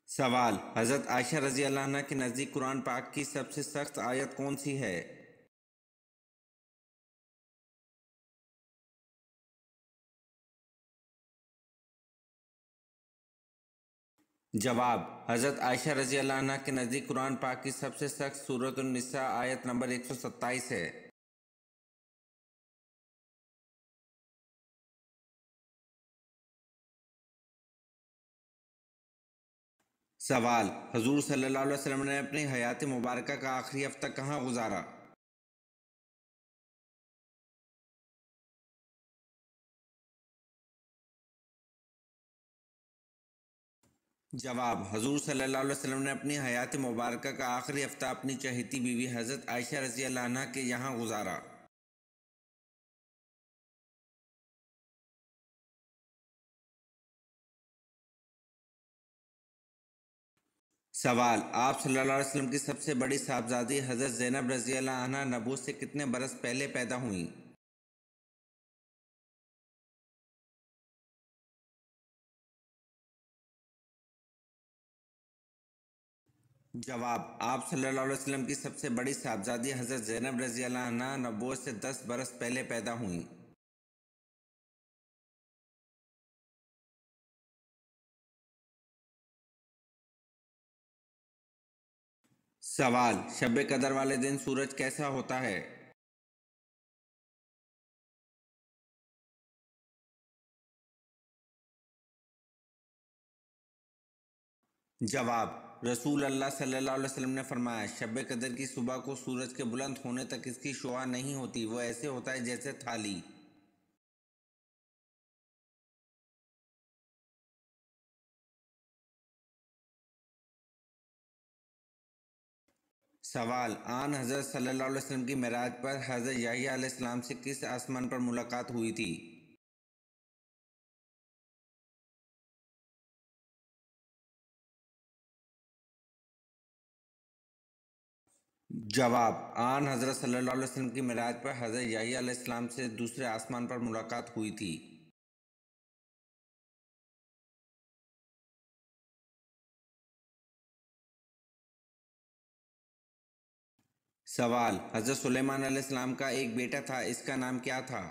سوال: حضرت عائشہ رضی اللہ عنہ کے نزدیک قرآن پاک کی سب سے سخت آیت کون سی ہے؟ جواب: حضرت عائشہ رضی اللہ عنہ کے نزدیک قرآن پاک کی سب سے سخت سورۃ النساء آیت نمبر 127 ہے۔ سوال: حضور صلی اللہ علیہ وسلم نے اپنی حیات مبارکہ کا آخری ہفتہ کہاں گزارا؟ جواب: حضور صلی اللہ علیہ وسلم نے اپنی حیات مبارکہ کا آخری ہفتہ اپنی چہیتی بیوی حضرت عائشہ رضی اللہ عنہ کے یہاں گزارا۔ سوال: آپ صلی اللہ علیہ وسلم کی سب سے بڑی صاحبزادی حضرت زینب رضی اللہ عنہ نبوت سے کتنے برس پہلے پیدا ہوئیں؟ جواب: آپ صلی اللہ علیہ وسلم کی سب سے بڑی صاحبزادی حضرت زینب رضی اللہ عنہ نبوت سے 10 برس پہلے پیدا ہوئیں۔ سوال: شب قدر والے دن سورج کیسا ہوتا ہے؟ جواب: رسول اللہ صلی اللہ علیہ وسلم نے فرمایا، شب قدر کی صبح کو سورج کے بلند ہونے تک اس کی شعاع نہیں ہوتی، وہ ایسے ہوتا ہے جیسے تھالی۔ سوال: آن حضرت صلی اللہ علیہ وسلم کی معراج پر حضرت یحییٰ علیہ السلام سے کس آسمان پر ملاقات ہوئی تھی؟ جواب: آن حضرت صلی اللہ علیہ وسلم کی معراج پر حضرت یحییٰ علیہ السلام سے دوسرے آسمان پر ملاقات ہوئی تھی۔ سوال: حضرت سلیمان علیہ السلام کا ایک بیٹا تھا، اس کا نام کیا تھا؟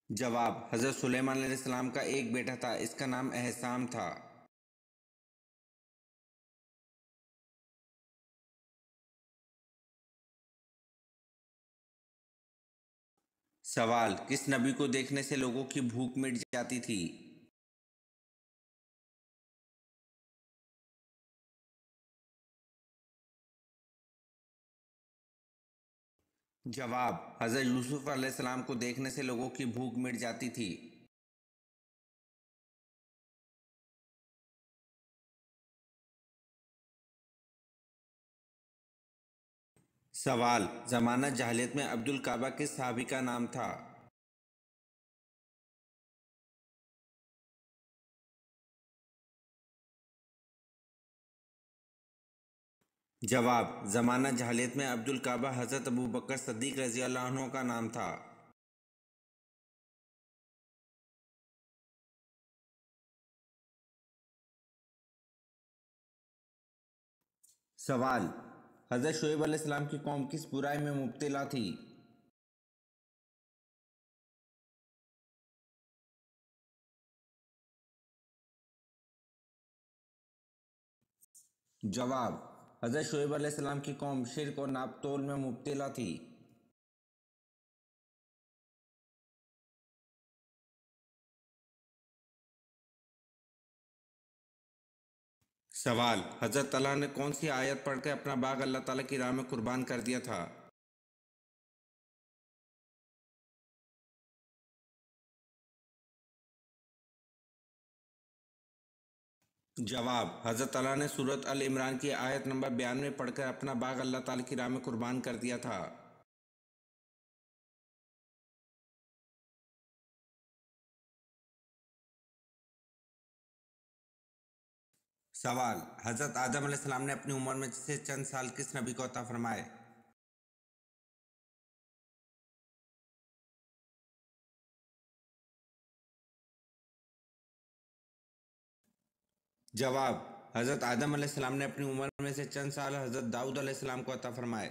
جواب: حضرت سلیمان علیہ السلام کا ایک بیٹا تھا، اس کا نام احسام تھا۔ سوال: کس نبی کو دیکھنے سے لوگوں کی بھوک مٹ جاتی تھی؟ جواب: حضرت یوسف علیہ السلام کو دیکھنے سے لوگوں کی بھوک مٹ جاتی تھی۔ سوال: زمانہ جاہلیت میں عبد الکعبہ کس صحابی کا نام تھا؟ جواب: زمانہ جاہلیت میں عبد الکعبہ حضرت ابوبکر صدیق رضی اللہ عنہ کا نام تھا۔ سوال: حضرت شعیب علیہ السلام کی قوم کس برائی میں مبتلا تھی؟ جواب: حضرت شعیب علیہ السلام کی قوم شرک اور ناپ تول میں مبتلا تھی۔ سوال: حضرت طلحہ نے کون سی آیت پڑھ کے اپنا باغ اللہ تعالیٰ کی راہ میں قربان کر دیا تھا؟ جواب: حضرت طلحہ نے سورۃ ال عمران کی آیت نمبر 92 پڑھ کر اپنا باغ اللہ تعالیٰ کی راہ میں قربان کر دیا تھا۔ سوال: حضرت آدم علیہ السلام نے اپنی عمر میں سے چند سال کس نبی کو عطا فرمائے؟ جواب: حضرت آدم علیہ السلام نے اپنی عمر میں سے چند سال حضرت داؤد علیہ السلام کو عطا فرمائے۔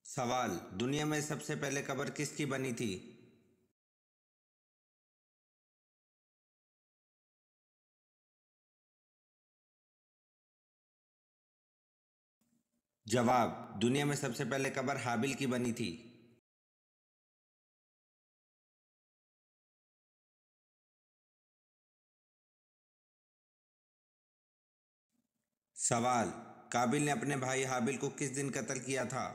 سوال: دنیا میں سب سے پہلے قبر کس کی بنی تھی؟ جواب: دنیا میں سب سے پہلے قبر حابل کی بنی تھی۔ سوال: قابل نے اپنے بھائی حابل کو کس دن قتل کیا تھا؟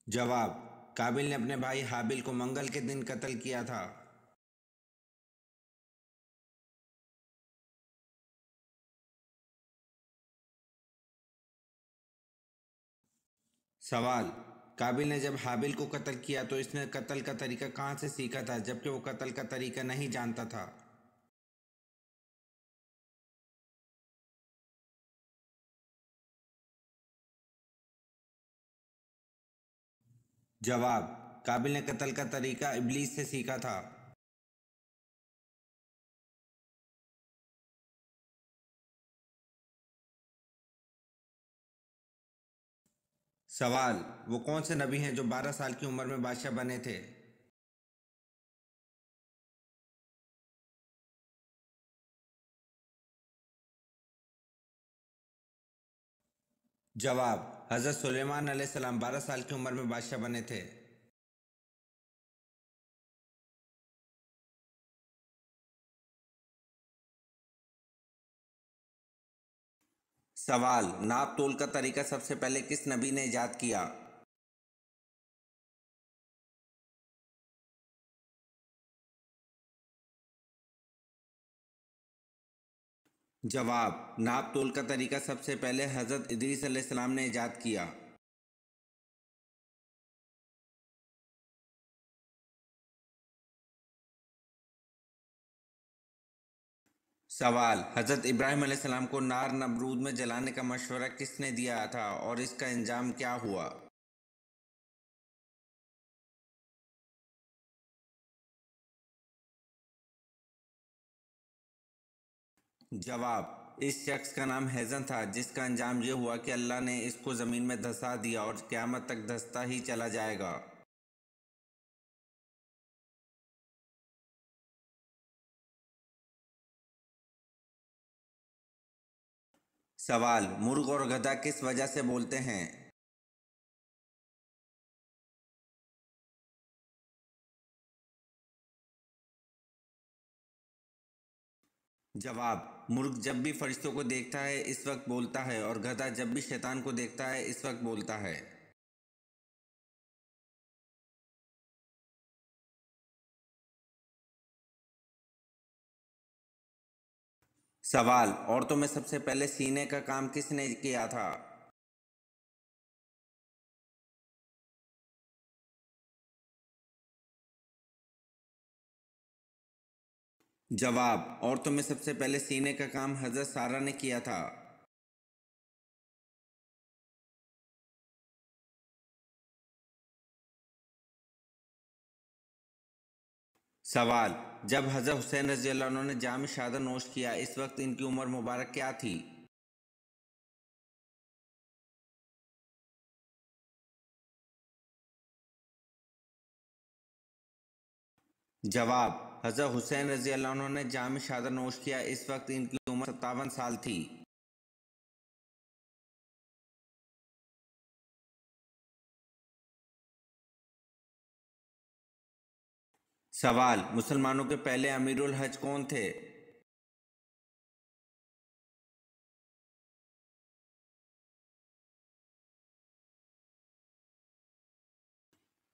جواب: قابل نے اپنے بھائی حابل کو منگل کے دن قتل کیا تھا۔ سوال: قابل نے جب حابل کو قتل کیا تو اس نے قتل کا طریقہ کہاں سے سیکھا تھا جبکہ وہ قتل کا طریقہ نہیں جانتا تھا؟ جواب: قابل نے قتل کا طریقہ ابلیس سے سیکھا تھا۔ سوال: وہ کون سے نبی ہیں جو 12 سال کی عمر میں بادشاہ بنے تھے؟ جواب: حضرت سلیمان علیہ السلام 12 سال کی عمر میں بادشاہ بنے تھے۔ سوال: ناپ تول کا طریقہ سب سے پہلے کس نبی نے ایجاد کیا؟ جواب: ناپ تول کا طریقہ سب سے پہلے حضرت ادریس علیہ السلام نے ایجاد کیا۔ سوال: حضرت ابراہیم علیہ السلام کو نار نمرود میں جلانے کا مشورہ کس نے دیا تھا اور اس کا انجام کیا ہوا؟ جواب: اس شخص کا نام ہیزن تھا جس کا انجام یہ ہوا کہ اللہ نے اس کو زمین میں دھسا دیا اور قیامت تک دھستا ہی چلا جائے گا۔ سوال: مرغ اور گدھا کس وجہ سے بولتے ہیں؟ جواب: مرغ جب بھی فرشتوں کو دیکھتا ہے اس وقت بولتا ہے اور گدھا جب بھی شیطان کو دیکھتا ہے اس وقت بولتا ہے۔ سوال: عورتوں میں سب سے پہلے سینے کا کام کس نے کیا تھا؟ جواب: عورتوں میں سب سے پہلے سینے کا کام حضرت سارہ نے کیا تھا۔ سوال: جب حضرت حسین رضی اللہ عنہ نے جام شہادت نوش کیا اس وقت ان کی عمر مبارک کیا تھی؟ جواب: حضرت حسین رضی اللہ عنہ نے جام شہادت نوش کیا اس وقت ان کی عمر 57 سال تھی۔ سوال: مسلمانوں کے پہلے امیر الحج کون تھے؟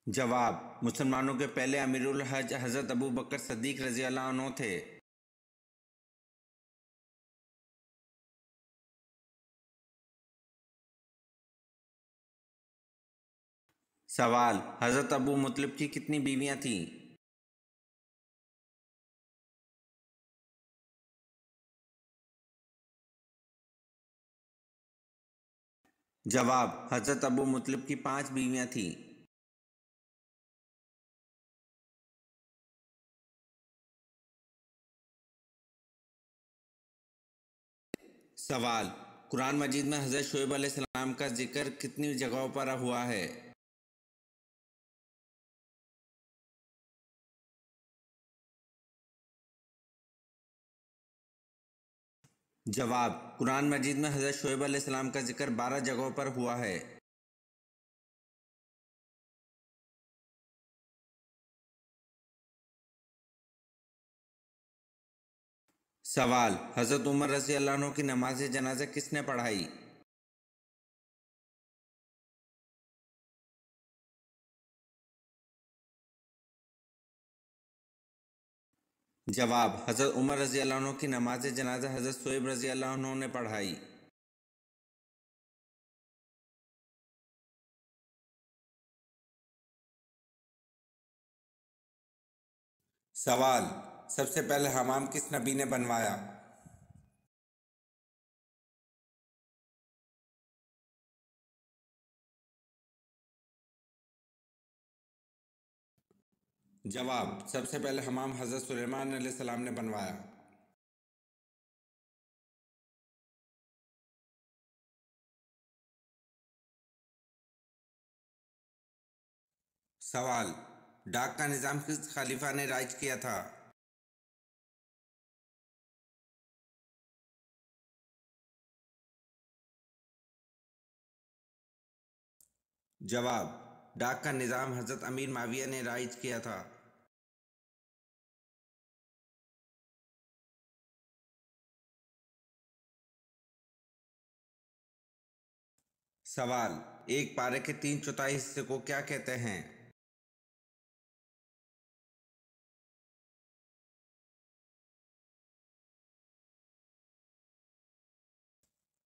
جواب: مسلمانوں کے پہلے امیر الحج حضرت ابو بکر صدیق رضی اللہ عنہ تھے۔ سوال: حضرت ابو مطلب کی کتنی بیویاں تھیں؟ جواب: حضرت ابو مطلب کی 5 بیویاں تھیں۔ سوال: قرآن مجید میں حضرت شعیب علیہ السلام کا ذکر کتنی جگہوں پر ہوا ہے؟ جواب: قرآن مجید میں حضرت شعیب علیہ السلام کا ذکر 12 جگہوں پر ہوا ہے۔ سوال: حضرت عمر رضی اللہ عنہ کی نماز جنازہ کس نے پڑھائی؟ جواب: حضرت عمر رضی اللہ عنہ کی نماز جنازہ حضرت شعیب رضی اللہ عنہ نے پڑھائی۔ سوال: سب سے پہلے حمام کس نبی نے بنوایا؟ جواب: سب سے پہلے حمام حضرت سلیمان علیہ السلام نے بنوایا۔ سوال: ڈاک کا نظام کس خلیفہ نے رائج کیا تھا؟ جواب: ڈاک کا نظام حضرت امیر معاویہ نے رائج کیا تھا۔ سوال: ایک پارے کے 3/4 حصے کو کیا کہتے ہیں؟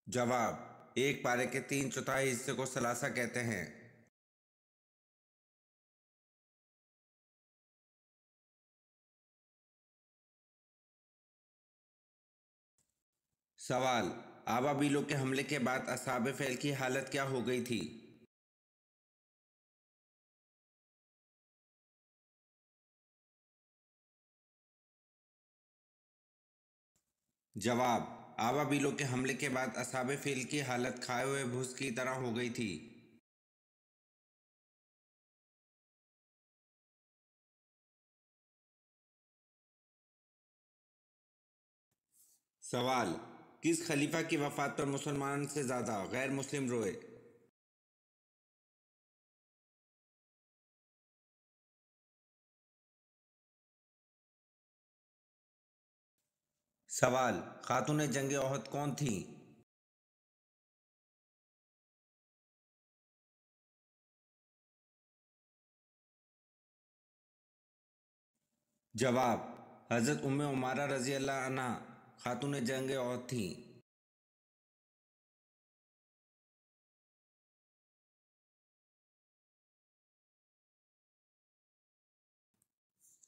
جواب: ایک پارے کے 3/4 حصے کو ثلاثہ کہتے ہیں۔ سوال: آبابیلوں کے حملے کے بعد اصحاب فیل کی حالت کیا ہو گئی تھی؟ جواب: آبابیلوں کے حملے کے بعد اصحاب فیل کی حالت کھائے ہوئے بھوس کی طرح ہو گئی تھی۔ سوال: کس خلیفہ کی وفات پر مسلمان سے زیادہ غیر مسلم روئے؟ سوال: خاتون جنگ احد کون تھیں؟ جواب: حضرت ام عمارہ رضی اللہ عنہ خاتون جنگ احد تھیں۔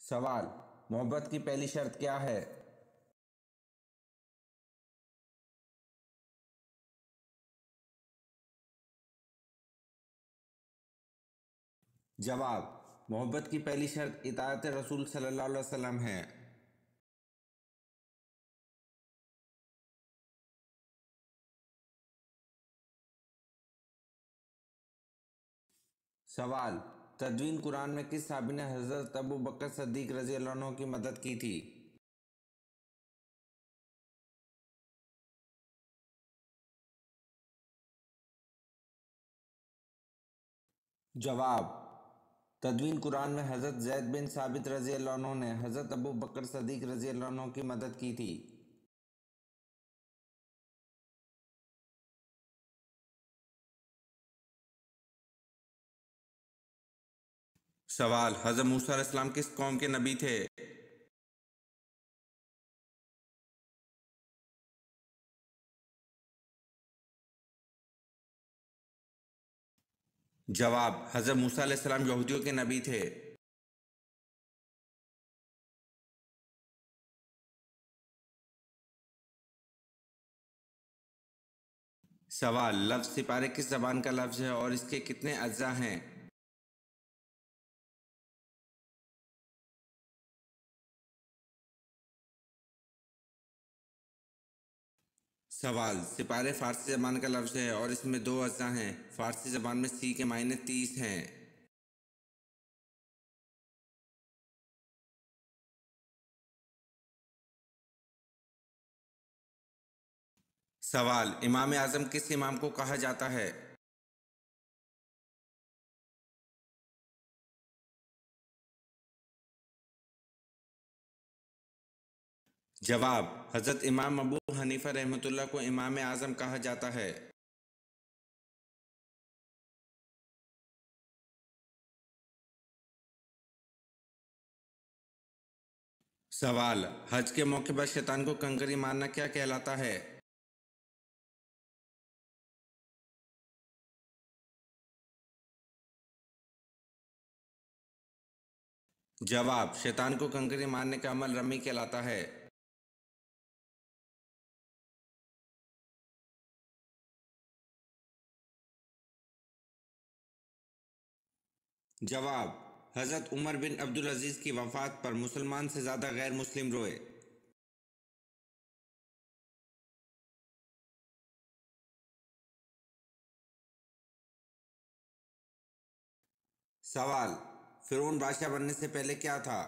سوال: محبت کی پہلی شرط کیا ہے؟ جواب: محبت کی پہلی شرط اطاعت رسول صلی اللہ علیہ وسلم ہے۔ سوال: تدوین قرآن میں کس صحابی نے حضرت ابو بکر صدیق رضی اللہ عنہ کی مدد کی تھی؟ جواب: تدوین قرآن میں حضرت زید بن ثابت رضی اللہ عنہ نے حضرت ابو بکر صدیق رضی اللہ عنہ کی مدد کی تھی۔ سوال: حضرت موسیٰ علیہ السلام کس قوم کے نبی تھے؟ جواب: حضرت موسیٰ علیہ السلام یہودیوں کے نبی تھے۔ سوال: لفظ سپارے کس زبان کا لفظ ہے اور اس کے کتنے اجزاء ہیں؟ سوال: سپارے فارسی زبان کا لفظ ہے اور اس میں 2 اجزاء ہیں۔ فارسی زبان میں سی کے معنی 30 ہیں۔ سوال: امام اعظم کس امام کو کہا جاتا ہے؟ جواب: حضرت امام ابو حنیفہ رحمۃ اللہ کو امام اعظم کہا جاتا ہے۔ سوال: حج کے موقع پر شیطان کو کنکری مارنا کیا کہلاتا ہے؟ جواب: شیطان کو کنکری مارنے کا عمل رمی کہلاتا ہے۔ جواب: حضرت عمر بن عبدالعزیز کی وفات پر مسلمان سے زیادہ غیر مسلم روئے۔ سوال: فرعون بادشاہ بننے سے پہلے کیا تھا؟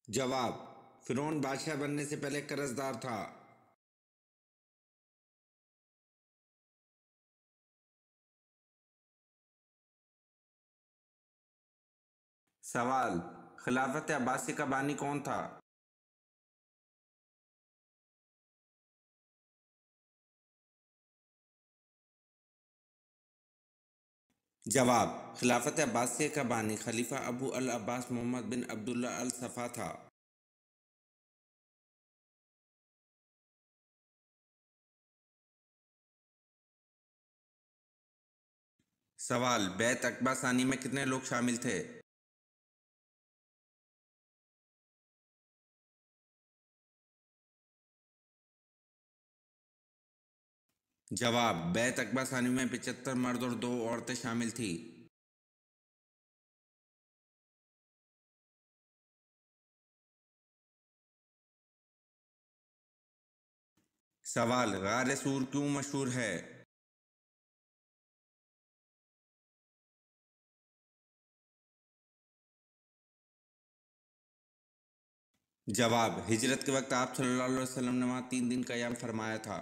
جواب: فرعون بادشاہ بننے سے پہلے قرض دار تھا۔ سوال: خلافت عباسی کا بانی کون تھا؟ جواب: خلافت عباسیہ کا بانی خلیفہ ابو العباس محمد بن عبداللہ الصفا تھا۔ سوال: بیعت عقبہ ثانی میں کتنے لوگ شامل تھے؟ جواب: بیعت عقبہ ثانی میں 75 مرد اور 2 عورتیں شامل تھیں۔ سوال: غار سور کیوں مشہور ہے؟ جواب: ہجرت کے وقت آپ صلی اللہ علیہ وسلم نے وہاں 3 دن قیام فرمایا تھا۔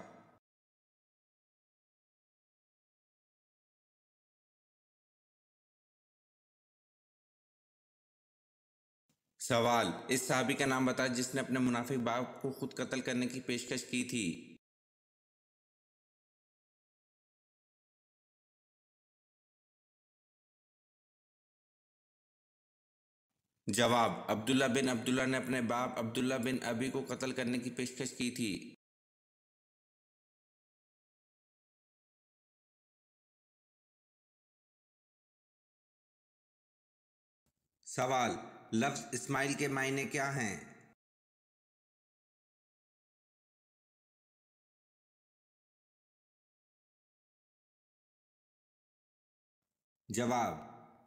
سوال: اس صحابی کا نام بتائیں جس نے اپنے منافق باپ کو خود قتل کرنے کی پیشکش کی تھی۔ جواب: عبداللہ بن عبداللہ نے اپنے باپ عبداللہ بن ابی کو قتل کرنے کی پیشکش کی تھی۔ سوال: لفظ اسماعیل کے معنی کیا ہیں؟ جواب: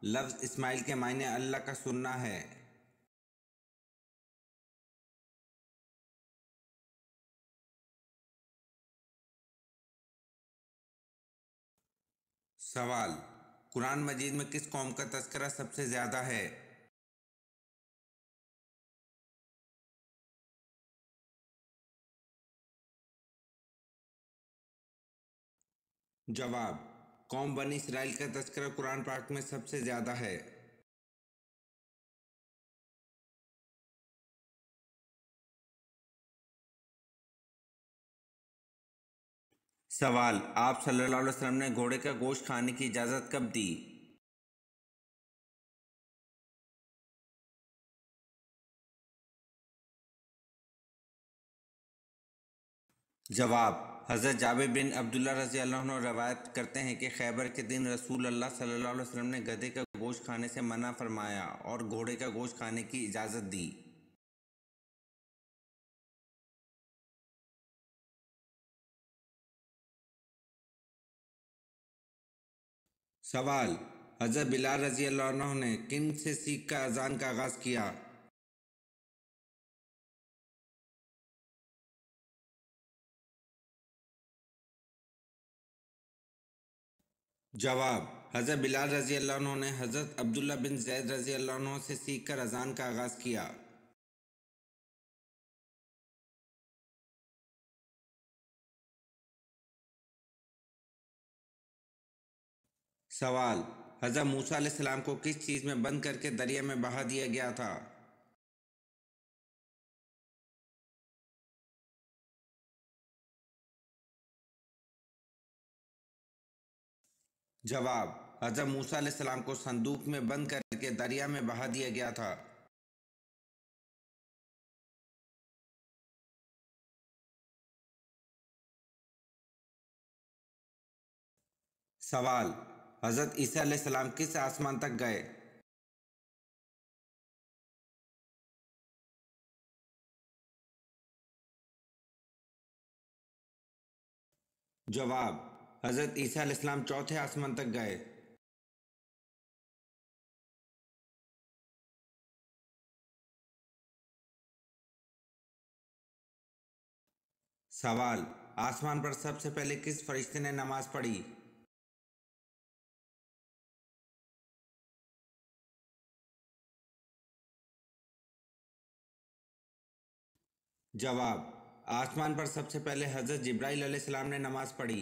لفظ اسماعیل کے معنی اللہ کا سننا ہے۔ سوال: قرآن مجید میں کس قوم کا تذکرہ سب سے زیادہ ہے؟ جواب: قوم بنی اسرائیل کا تذکرہ قرآن پاک میں سب سے زیادہ ہے۔ سوال: آپ صلی اللہ علیہ وسلم نے گھوڑے کا گوشت کھانے کی اجازت کب دی؟ جواب: حضرت جابر بن عبداللہ رضی اللہ عنہ روایت کرتے ہیں کہ خیبر کے دن رسول اللہ صلی اللہ علیہ وسلم نے گدھے کا گوشت کھانے سے منع فرمایا اور گھوڑے کا گوشت کھانے کی اجازت دی۔ سوال: حضرت بلال رضی اللہ عنہ نے کن سے سیکھ کر اذان کا آغاز کیا؟ جواب: حضرت بلال رضی اللہ عنہ نے حضرت عبداللہ بن زید رضی اللہ عنہ سے سیکھ کر اذان کا آغاز کیا۔ سوال: حضرت موسیٰ علیہ السلام کو کس چیز میں بند کر کے دریا میں بہا دیا گیا تھا؟ جواب: حضرت موسیٰ علیہ السلام کو صندوق میں بند کر کے دریا میں بہا دیا گیا تھا۔ سوال: حضرت عیسیٰ علیہ السلام کس آسمان تک گئے؟ جواب: حضرت عیسیٰ علیہ السلام چوتھے آسمان تک گئے۔ سوال: آسمان پر سب سے پہلے کس فرشتے نے نماز پڑھی؟ جواب: آسمان پر سب سے پہلے حضرت جبرائیل علیہ السلام نے نماز پڑھی۔